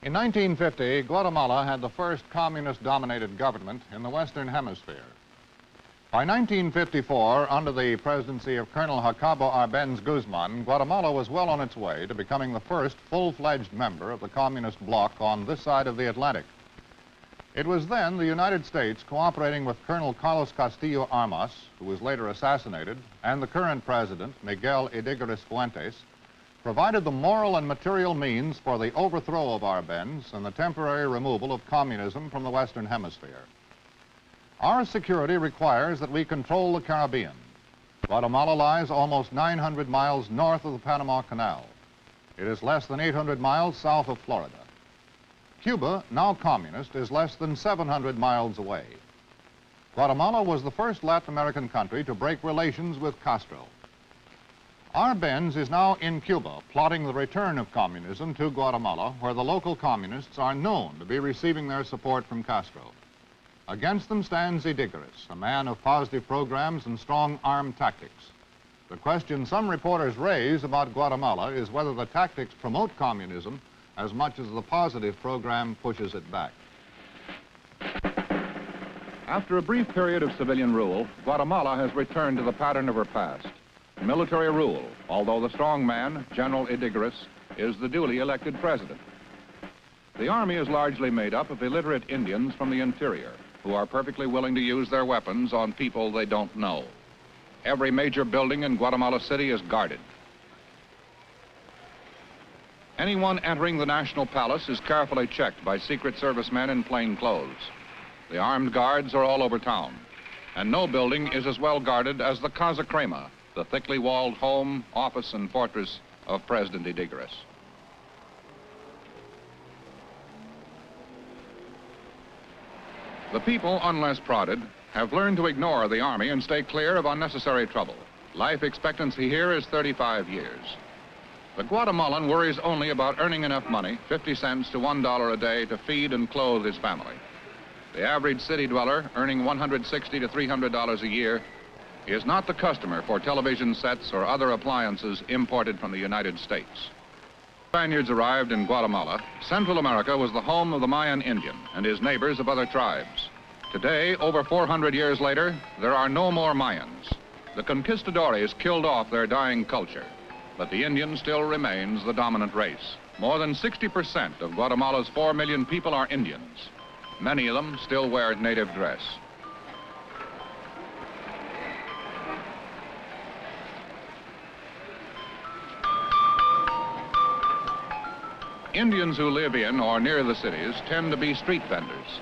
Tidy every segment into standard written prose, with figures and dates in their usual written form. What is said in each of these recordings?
In 1950, Guatemala had the first communist-dominated government in the Western Hemisphere. By 1954, under the presidency of Colonel Jacobo Arbenz Guzman, Guatemala was well on its way to becoming the first full-fledged member of the communist bloc on this side of the Atlantic. It was then the United States, cooperating with Colonel Carlos Castillo Armas, who was later assassinated, and the current president, Miguel Ydigoras Fuentes, provided the moral and material means for the overthrow of Arbenz and the temporary removal of communism from the Western Hemisphere. Our security requires that we control the Caribbean. Guatemala lies almost 900 miles north of the Panama Canal. It is less than 800 miles south of Florida. Cuba, now communist, is less than 700 miles away. Guatemala was the first Latin American country to break relations with Castro. Arbenz is now in Cuba, plotting the return of communism to Guatemala, where the local communists are known to be receiving their support from Castro. Against them stands Ydigoras, a man of positive programs and strong armed tactics. The question some reporters raise about Guatemala is whether the tactics promote communism as much as the positive program pushes it back. After a brief period of civilian rule, Guatemala has returned to the pattern of her past. Military rule, although the strongman, General Ydigoras, is the duly elected president. The army is largely made up of illiterate Indians from the interior, who are perfectly willing to use their weapons on people they don't know. Every major building in Guatemala City is guarded. Anyone entering the National Palace is carefully checked by Secret Service men in plain clothes. The armed guards are all over town, and no building is as well guarded as the Casa Crema, the thickly walled home, office, and fortress of President Ydigoras. The people, unless prodded, have learned to ignore the army and stay clear of unnecessary trouble. Life expectancy here is 35 years. The Guatemalan worries only about earning enough money, 50 cents to $1 a day, to feed and clothe his family. The average city dweller, earning $160 to $300 a year, is not the customer for television sets or other appliances imported from the United States. Spaniards arrived in Guatemala. Central America was the home of the Mayan Indian and his neighbors of other tribes. Today, over 400 years later, there are no more Mayans. The conquistadores killed off their dying culture, but the Indian still remains the dominant race. More than 60% of Guatemala's 4 million people are Indians. Many of them still wear native dress. Indians who live in or near the cities tend to be street vendors.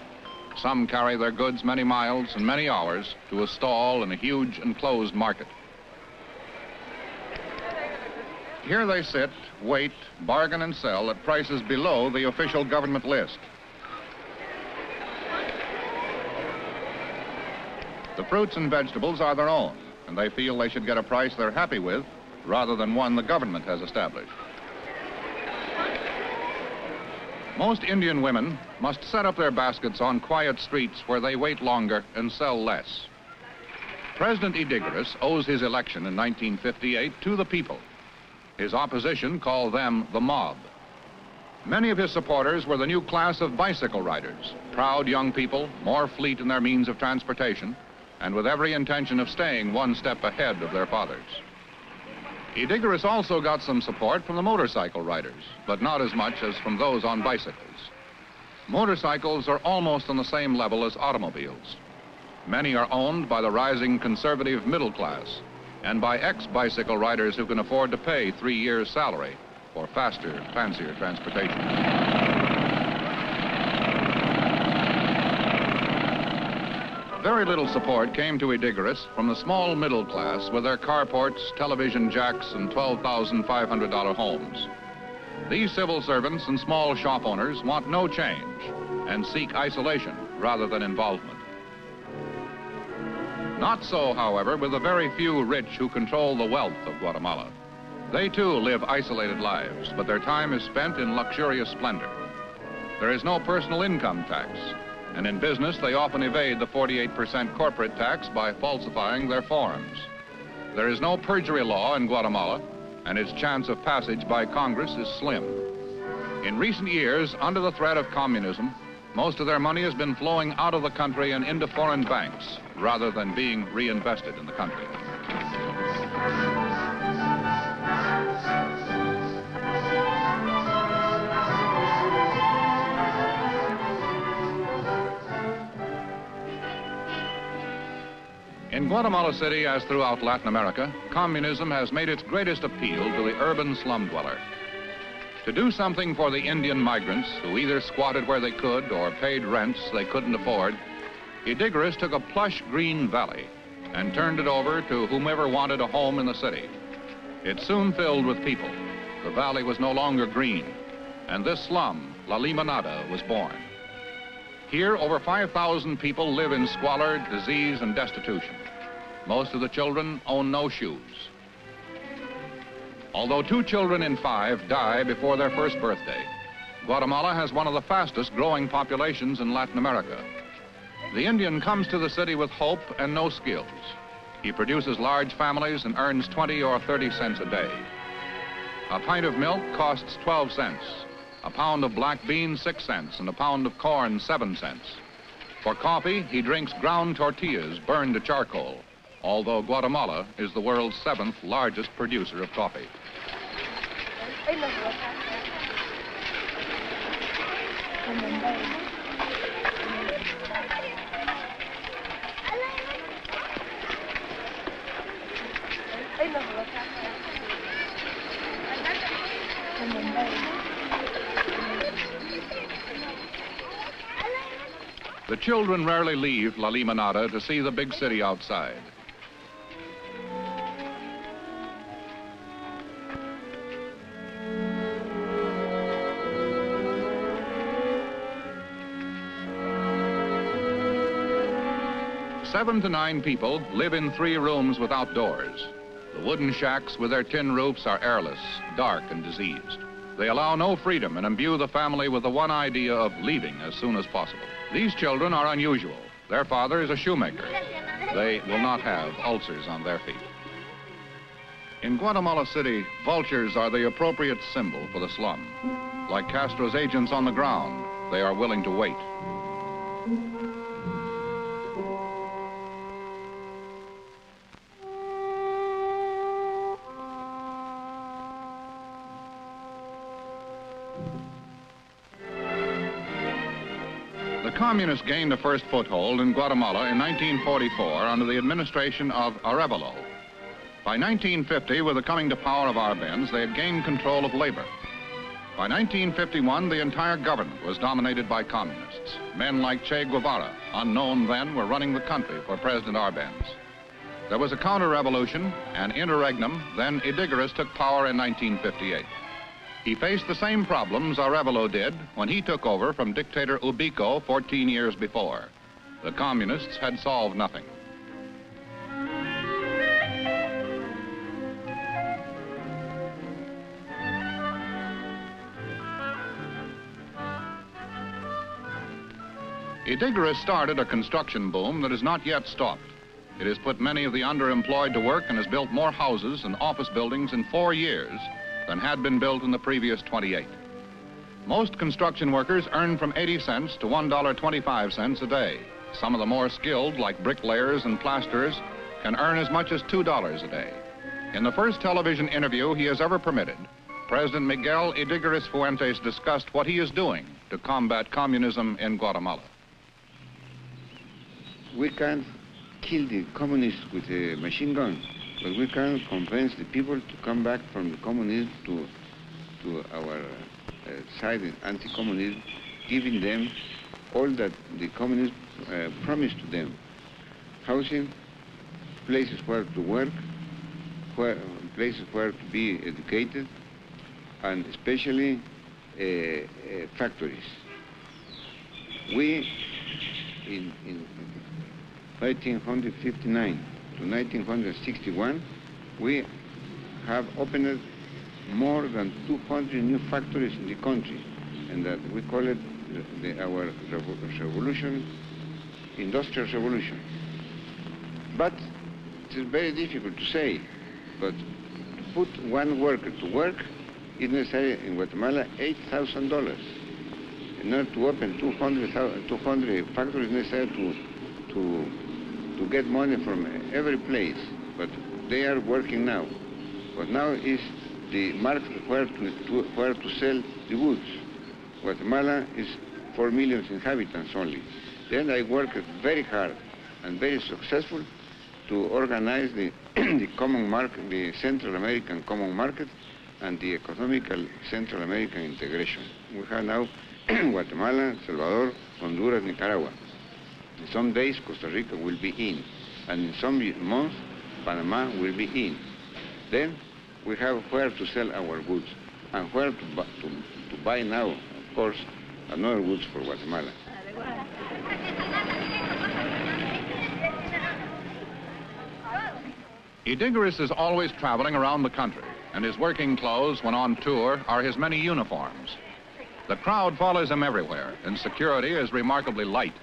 Some carry their goods many miles and many hours to a stall in a huge enclosed market. Here they sit, wait, bargain, and sell at prices below the official government list. The fruits and vegetables are their own, and they feel they should get a price they're happy with rather than one the government has established. Most Indian women must set up their baskets on quiet streets where they wait longer and sell less. President Ydigoras owes his election in 1958 to the people. His opposition called them the mob. Many of his supporters were the new class of bicycle riders, proud young people, more fleet in their means of transportation, and with every intention of staying one step ahead of their fathers. Ydigoras also got some support from the motorcycle riders, but not as much as from those on bicycles. Motorcycles are almost on the same level as automobiles. Many are owned by the rising conservative middle class and by ex-bicycle riders who can afford to pay 3 years' salary for faster, fancier transportation. Very little support came to Ydigoras from the small middle class with their carports, television jacks, and $12,500 homes. These civil servants and small shop owners want no change and seek isolation rather than involvement. Not so, however, with the very few rich who control the wealth of Guatemala. They too live isolated lives, but their time is spent in luxurious splendor. There is no personal income tax, and in business they often evade the 48% corporate tax by falsifying their forms. There is no perjury law in Guatemala, and its chance of passage by Congress is slim. In recent years, under the threat of communism, most of their money has been flowing out of the country and into foreign banks, rather than being reinvested in the country. In Guatemala City, as throughout Latin America, communism has made its greatest appeal to the urban slum dweller. To do something for the Indian migrants who either squatted where they could or paid rents they couldn't afford, Ydigoras took a plush green valley and turned it over to whomever wanted a home in the city. It soon filled with people. The valley was no longer green, and this slum, La Limonada, was born. Here, over 5,000 people live in squalor, disease, and destitution. Most of the children own no shoes. Although 2 children in 5 die before their first birthday, Guatemala has one of the fastest growing populations in Latin America. The Indian comes to the city with hope and no skills. He produces large families and earns 20 or 30 cents a day. A pint of milk costs 12 cents. A pound of black beans, 6 cents, and a pound of corn, 7 cents. For coffee, he drinks ground tortillas burned to charcoal, although Guatemala is the world's 7th largest producer of coffee. The children rarely leave La Limonada to see the big city outside. Seven to 9 people live in 3 rooms without doors. The wooden shacks with their tin roofs are airless, dark, and diseased. They allow no freedom and imbue the family with the one idea of leaving as soon as possible. These children are unusual. Their father is a shoemaker. They will not have ulcers on their feet. In Guatemala City, vultures are the appropriate symbol for the slum. Like Castro's agents on the ground, they are willing to wait. The communists gained a first foothold in Guatemala in 1944 under the administration of Arevalo. By 1950, with the coming to power of Arbenz, they had gained control of labor. By 1951, the entire government was dominated by communists. Men like Che Guevara, unknown then, were running the country for President Arbenz. There was a counter-revolution, an interregnum, then Ydigoras took power in 1958. He faced the same problems Arevalo did when he took over from dictator Ubico 14 years before. The communists had solved nothing. Ydigoras started a construction boom that has not yet stopped. It has put many of the underemployed to work and has built more houses and office buildings in 4 years than had been built in the previous 28. Most construction workers earn from 80 cents to $1.25 a day. Some of the more skilled, like bricklayers and plasterers, can earn as much as $2 a day. In the first television interview he has ever permitted, President Miguel Ydigoras Fuentes discussed what he is doing to combat communism in Guatemala. We can't kill the communists with a machine gun, but we can convince the people to come back from the communism to our side in anti-communism, giving them all that the communists promised to them. Housing, places where to work, places where to be educated, and especially factories. We, in 1959 to 1961, we have opened more than 200 new factories in the country, and that we call it our revolution, industrial revolution. But it is very difficult to say, but to put one worker to work it's necessary in Guatemala $8,000. In order to open 200 factories, necessary to get money from every place. But they are working now. But now is the market where to sell the goods. Guatemala is 4 million inhabitants only. Then I worked very hard and very successful to organize the common market, the Central American common market, and the economical Central American integration. We have now Guatemala, El Salvador, Honduras, Nicaragua. In some days, Costa Rica will be in, and in some months, Panama will be in. Then we have where to sell our goods and where to buy now, of course, another goods for Guatemala. Ydigoras is always traveling around the country, and his working clothes when on tour are his many uniforms. The crowd follows him everywhere, and security is remarkably light.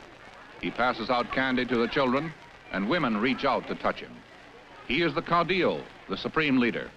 He passes out candy to the children, and women reach out to touch him. He is the caudillo, the supreme leader.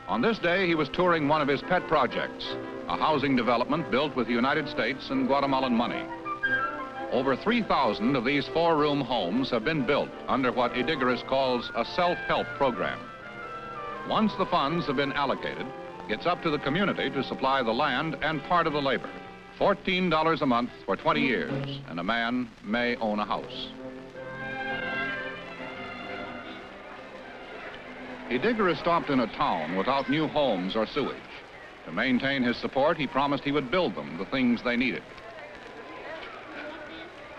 On this day, he was touring one of his pet projects, a housing development built with United States and Guatemalan money. Over 3,000 of these 4-room homes have been built under what Ydigoras calls a self-help program. Once the funds have been allocated, it's up to the community to supply the land and part of the labor. $14 a month for 20 years, and a man may own a house. Ydigoras stopped in a town without new homes or sewage. To maintain his support, he promised he would build them the things they needed.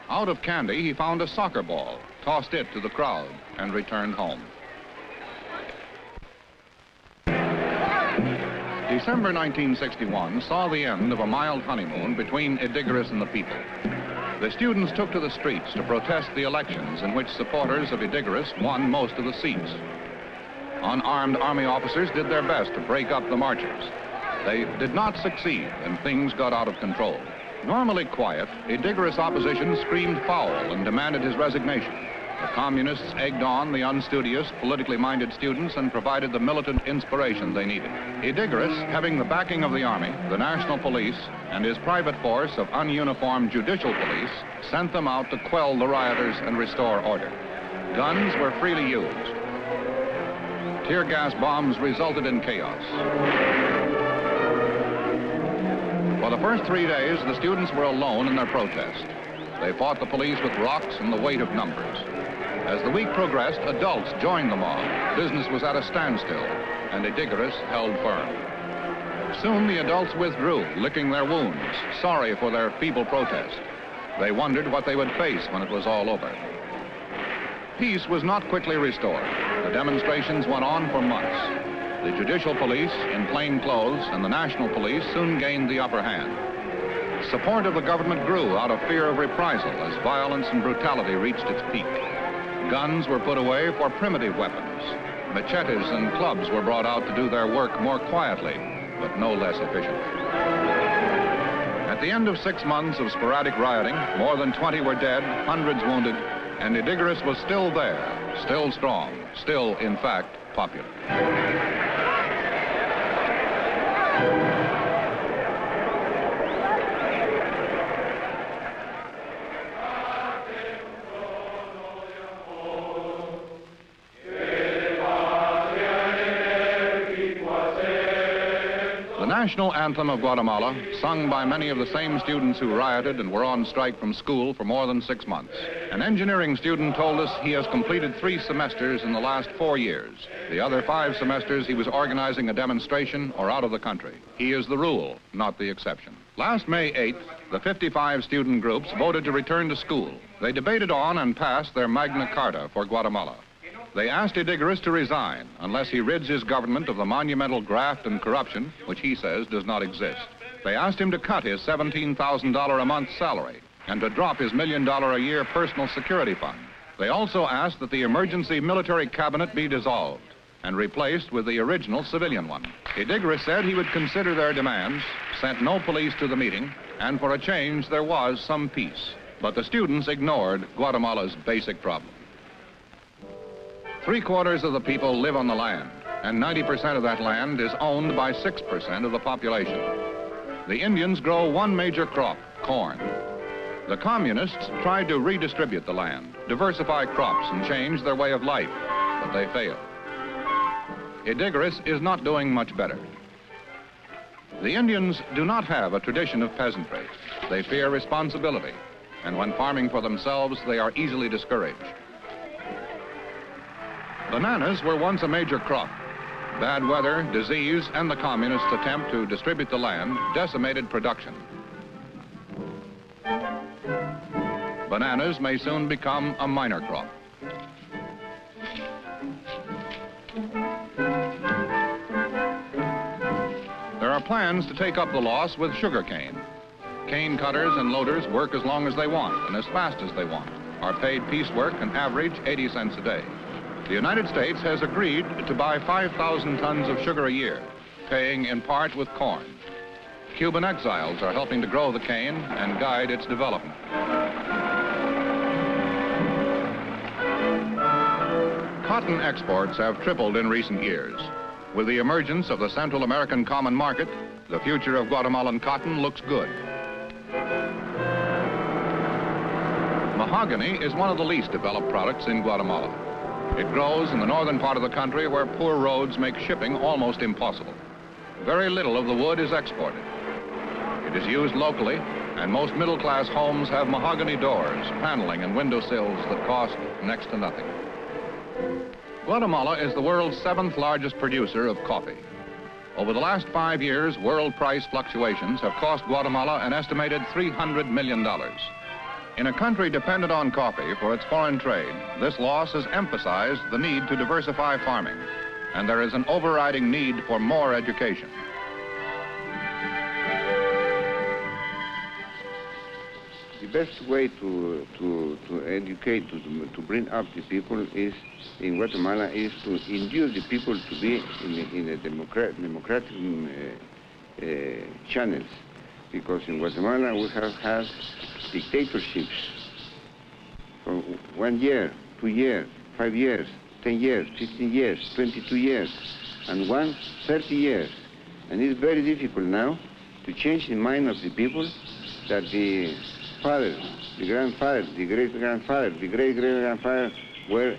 Out of candy, he found a soccer ball, tossed it to the crowd, and returned home. December 1961 saw the end of a mild honeymoon between Ydigoras and the people. The students took to the streets to protest the elections in which supporters of Ydigoras won most of the seats. Unarmed army officers did their best to break up the marchers. They did not succeed, and things got out of control. Normally quiet, Ydigoras' opposition screamed foul and demanded his resignation. The communists egged on the unstudious, politically minded students and provided the militant inspiration they needed. Ydigoras, having the backing of the army, the national police, and his private force of ununiformed judicial police, sent them out to quell the rioters and restore order. Guns were freely used. Tear gas bombs resulted in chaos. For the first 3 days, the students were alone in their protest. They fought the police with rocks and the weight of numbers. As the week progressed, adults joined the mob. Business was at a standstill, and Ydigoras held firm. Soon the adults withdrew, licking their wounds, sorry for their feeble protest. They wondered what they would face when it was all over. Peace was not quickly restored. The demonstrations went on for months. The judicial police, in plain clothes, and the national police soon gained the upper hand. Support of the government grew out of fear of reprisal as violence and brutality reached its peak. Guns were put away for primitive weapons. Machetes and clubs were brought out to do their work more quietly, but no less efficiently. At the end of 6 months of sporadic rioting, more than 20 were dead, hundreds wounded, and Ydigoras was still there, still strong, still, in fact, popular. The national anthem of Guatemala, sung by many of the same students who rioted and were on strike from school for more than 6 months. An engineering student told us he has completed 3 semesters in the last 4 years. The other 5 semesters he was organizing a demonstration or out of the country. He is the rule, not the exception. Last May 8th, the 55 student groups voted to return to school. They debated on and passed their Magna Carta for Guatemala. They asked Ydigoras to resign unless he rids his government of the monumental graft and corruption, which he says does not exist. They asked him to cut his $17,000 a month salary and to drop his $1 million a year personal security fund. They also asked that the emergency military cabinet be dissolved. and replaced with the original civilian one. Ydigoras said he would consider their demands, sent no police to the meeting, and for a change there was some peace. But the students ignored Guatemala's basic problem. 3/4 of the people live on the land, and 90% of that land is owned by 6% of the population. The Indians grow one major crop, corn. The communists tried to redistribute the land, diversify crops, and change their way of life, but they failed. Ydigoras is not doing much better. The Indians do not have a tradition of peasantry. They fear responsibility, and when farming for themselves, they are easily discouraged. Bananas were once a major crop. Bad weather, disease, and the communists' attempt to distribute the land decimated production. Bananas may soon become a minor crop. There are plans to take up the loss with sugarcane. Cane cutters and loaders work as long as they want and as fast as they want, are paid piecework and average 80 cents a day. The United States has agreed to buy 5,000 tons of sugar a year, paying in part with corn. Cuban exiles are helping to grow the cane and guide its development. Cotton exports have tripled in recent years. With the emergence of the Central American Common Market, the future of Guatemalan cotton looks good. Mahogany is one of the least developed products in Guatemala. It grows in the northern part of the country where poor roads make shipping almost impossible. Very little of the wood is exported. It is used locally, and most middle-class homes have mahogany doors, paneling, and windowsills that cost next to nothing. Guatemala is the world's 7th largest producer of coffee. Over the last 5 years, world price fluctuations have cost Guatemala an estimated $300 million. In a country dependent on coffee for its foreign trade, this loss has emphasized the need to diversify farming, and there is an overriding need for more education. The best way to educate, to bring up the people is, in Guatemala, is to induce the people to be in a democratic channels. Because in Guatemala we have had dictatorships for 1 year, 2 years, 5 years, 10 years, 15 years, 22 years, and 30 years. And it's very difficult now to change the mind of the people that the father, the grandfather, the great-grandfather, the great-great-grandfather were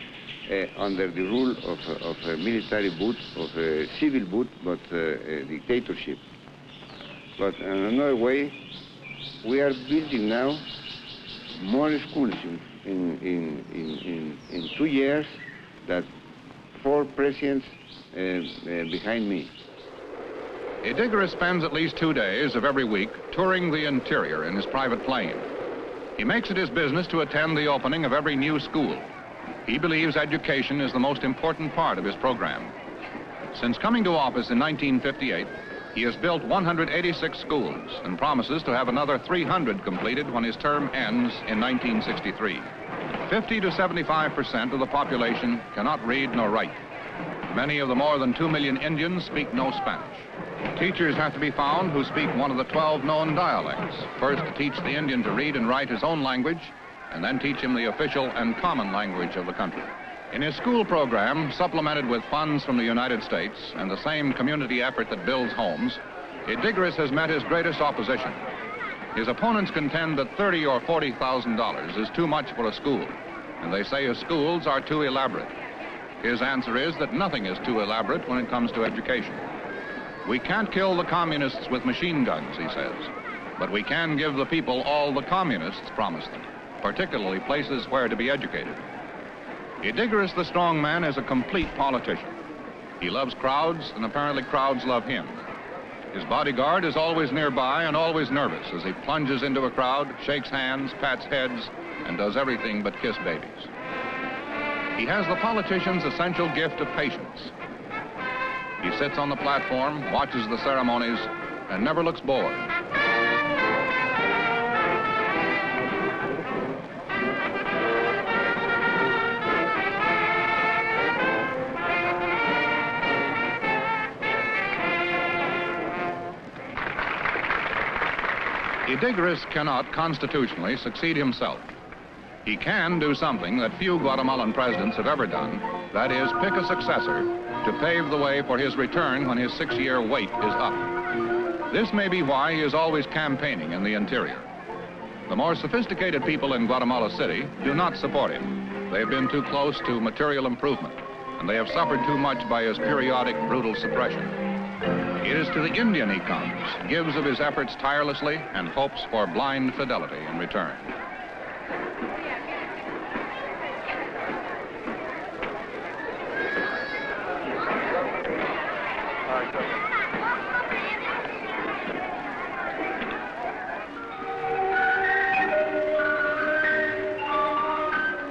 under the rule of a military boot, of a civil boot, but a dictatorship. But in another way, we are building now more schools in 2 years that 4 presidents behind me. Ydigoras spends at least 2 days of every week touring the interior in his private plane. He makes it his business to attend the opening of every new school. He believes education is the most important part of his program. Since coming to office in 1958, he has built 186 schools and promises to have another 300 completed when his term ends in 1963. 50 to 75% of the population cannot read nor write. Many of the more than 2 million Indians speak no Spanish. Teachers have to be found who speak one of the 12 known dialects, first to teach the Indian to read and write his own language, and then teach him the official and common language of the country. In his school program, supplemented with funds from the United States and the same community effort that builds homes, Ydigoras has met his greatest opposition. His opponents contend that $30,000 or $40,000 is too much for a school, and they say his schools are too elaborate. His answer is that nothing is too elaborate when it comes to education. We can't kill the communists with machine guns, he says, but we can give the people all the communists promise them, particularly places where to be educated. Ydigoras the strongman is a complete politician. He loves crowds, and apparently crowds love him. His bodyguard is always nearby and always nervous as he plunges into a crowd, shakes hands, pats heads, and does everything but kiss babies. He has the politician's essential gift of patience. He sits on the platform, watches the ceremonies, and never looks bored. Ydigoras cannot constitutionally succeed himself. He can do something that few Guatemalan presidents have ever done, that is, pick a successor to pave the way for his return when his 6-year wait is up. This may be why he is always campaigning in the interior. The more sophisticated people in Guatemala City do not support him. They have been too close to material improvement, and they have suffered too much by his periodic brutal suppression. It is to the Indian he comes, gives of his efforts tirelessly, and hopes for blind fidelity in return.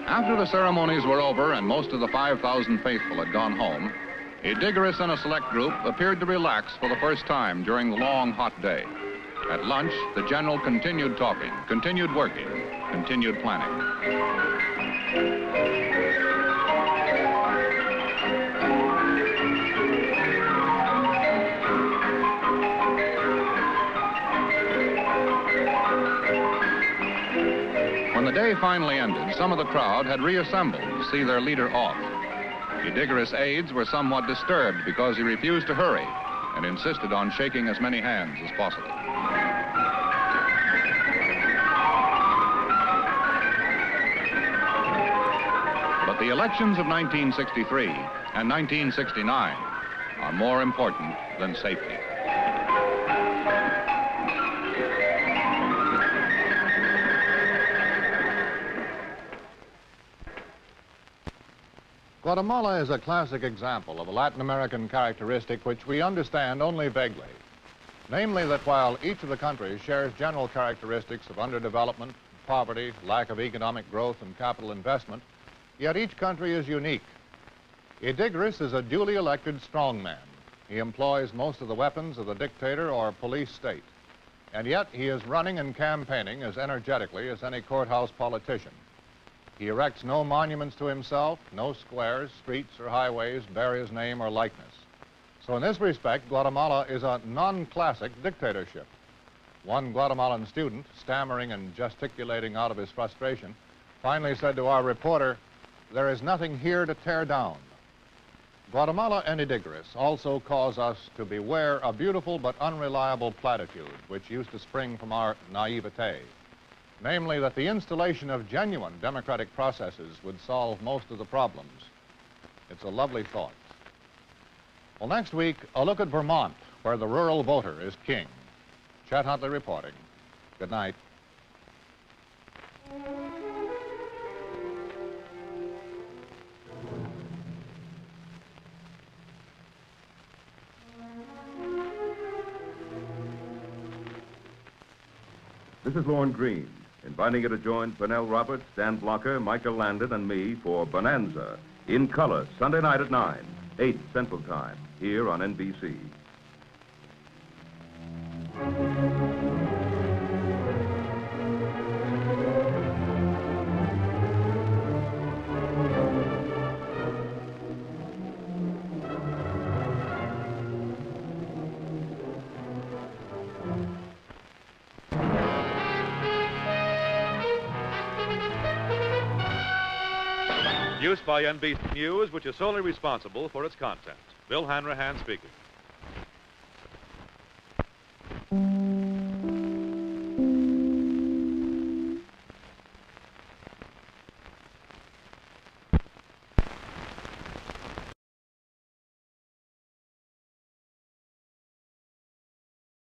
After the ceremonies were over and most of the 5,000 faithful had gone home, Ydigoras and a select group appeared to relax for the first time during the long, hot day. At lunch, the general continued talking, continued working, continued planning. When the day finally ended, some of the crowd had reassembled to see their leader off. Ydigoras' aides were somewhat disturbed because he refused to hurry and insisted on shaking as many hands as possible. But the elections of 1963 and 1969 are more important than safety. Guatemala is a classic example of a Latin American characteristic which we understand only vaguely. Namely that while each of the countries shares general characteristics of underdevelopment, poverty, lack of economic growth and capital investment, yet each country is unique. Ydigoras is a duly elected strongman. He employs most of the weapons of the dictator or police state. And yet he is running and campaigning as energetically as any courthouse politician. He erects no monuments to himself, no squares, streets, or highways bear his name or likeness. So in this respect, Guatemala is a non-classic dictatorship. One Guatemalan student, stammering and gesticulating out of his frustration, finally said to our reporter, "There is nothing here to tear down." Guatemala and Ydigoras also cause us to beware a beautiful but unreliable platitude which used to spring from our naivete. Namely, that the installation of genuine democratic processes would solve most of the problems. It's a lovely thought. Well, next week, a look at Vermont, where the rural voter is king. Chet Huntley reporting. Good night. This is Lorne Green, inviting you to join Pernell Roberts, Dan Blocker, Michael Landon, and me for Bonanza, in color, Sunday night at 9, 8 Central Time, here on NBC. Produced by NBC News, which is solely responsible for its content. Bill Hanrahan speaking.